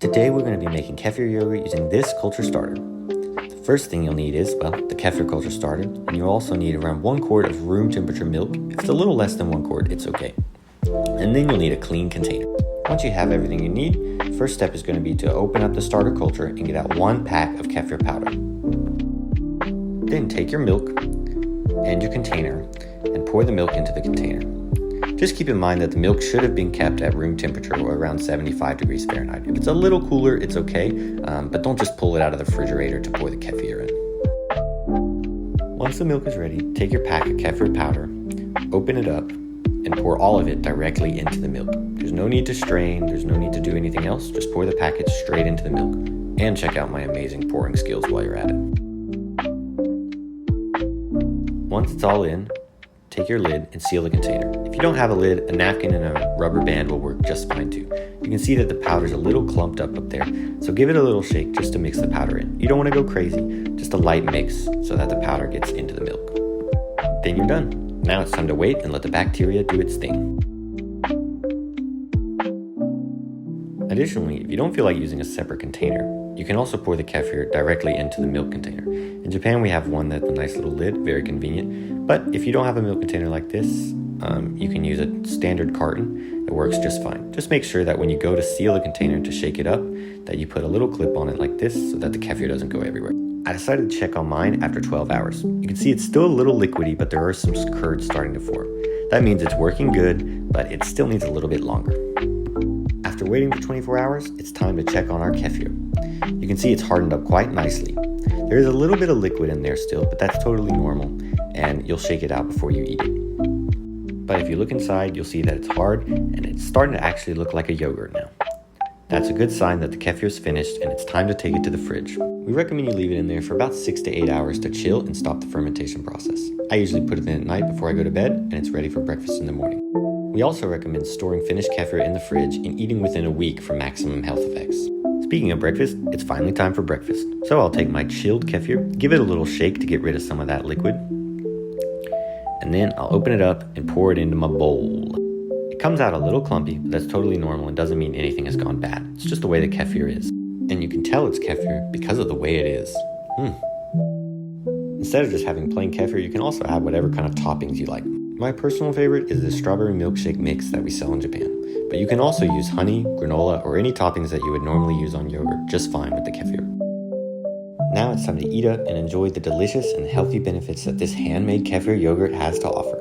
Today we're going to be making kefir yogurt using this culture starter. The first thing you'll need is, well, the kefir culture starter, and you'll also need around 1 quart of room temperature milk. If it's a little less than 1 quart, it's okay. And then you'll need a clean container. Once you have everything you need, the first step is going to be to open up the starter culture and get out 1 pack of kefir powder. Then take your milk and your container and pour the milk into the container. Just keep in mind that the milk should have been kept at room temperature or around 75 degrees Fahrenheit. If it's a little cooler, it's okay, but don't just pull it out of the refrigerator to pour the kefir in. Once the milk is ready, take your pack of kefir powder, open it up, and pour all of it directly into the milk. There's no need to strain, there's no need to do anything else, just pour the packet straight into the milk. And check out my amazing pouring skills while you're at it. Once it's all in, take your lid and seal the container. If you don't have a lid, a napkin and a rubber band will work just fine too. You can see that the powder's a little clumped up there, so give it a little shake just to mix the powder in. You don't want to go crazy, just a light mix so that the powder gets into the milk. Then you're done. Now it's time to wait and let the bacteria do its thing. Additionally, if you don't feel like using a separate container, you can also pour the kefir directly into the milk container. In Japan, we have one that's a nice little lid, very convenient. But if you don't have a milk container like this, you can use a standard carton. It works just fine. Just make sure that when you go to seal the container to shake it up, that you put a little clip on it like this so that the kefir doesn't go everywhere. I decided to check on mine after 12 hours. You can see it's still a little liquidy, but there are some curds starting to form. That means it's working good, but it still needs a little bit longer. After waiting for 24 hours, it's time to check on our kefir. You can see it's hardened up quite nicely. There is a little bit of liquid in there still, but that's totally normal, and you'll shake it out before you eat it. But if you look inside, you'll see that it's hard, and it's starting to actually look like a yogurt now. That's a good sign that the kefir is finished, and it's time to take it to the fridge. We recommend you leave it in there for about 6 to 8 hours to chill and stop the fermentation process. I usually put it in at night before I go to bed, and it's ready for breakfast in the morning. We also recommend storing finished kefir in the fridge and eating within a week for maximum health effects. Speaking of breakfast, it's finally time for breakfast. So I'll take my chilled kefir, give it a little shake to get rid of some of that liquid, and then I'll open it up and pour it into my bowl. It comes out a little clumpy, but that's totally normal and doesn't mean anything has gone bad. It's just the way the kefir is. And you can tell it's kefir because of the way it is. Instead of just having plain kefir, you can also add whatever kind of toppings you like. My personal favorite is the strawberry milkshake mix that we sell in Japan. But you can also use honey, granola, or any toppings that you would normally use on yogurt just fine with the kefir. Now it's time to eat up and enjoy the delicious and healthy benefits that this handmade kefir yogurt has to offer.